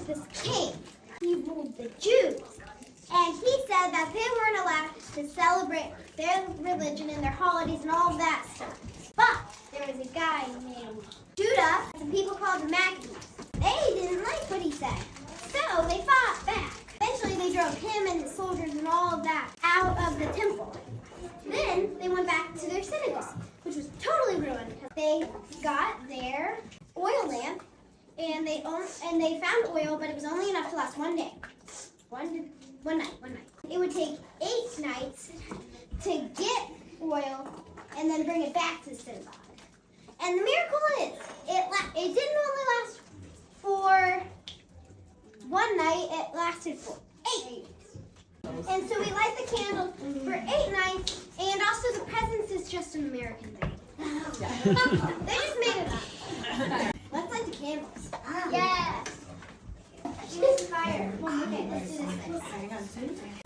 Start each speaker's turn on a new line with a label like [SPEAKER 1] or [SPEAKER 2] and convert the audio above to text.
[SPEAKER 1] this king. He ruled the Jews. And he said that they weren't allowed to celebrate their religion and their holidays and all of that stuff. But there was a guy named Judah, some people called the Maccabees. They didn't like what he said, so they fought back. Eventually they drove him and his soldiers and all of that out of the temple. Then they went back to their synagogue, which was totally ruined. They got their oil lamp and they found oil, but it was only enough to last one day. One night. It would take 8 nights to get oil and then bring it back to the synagogue. And the miracle is, it didn't only last for one night, it lasted for 8. And so we light the candles for 8 nights, and also the presents is just an American thing. They just made it up. Let's light the candles. Yes! Choose fire. Okay, let's do this.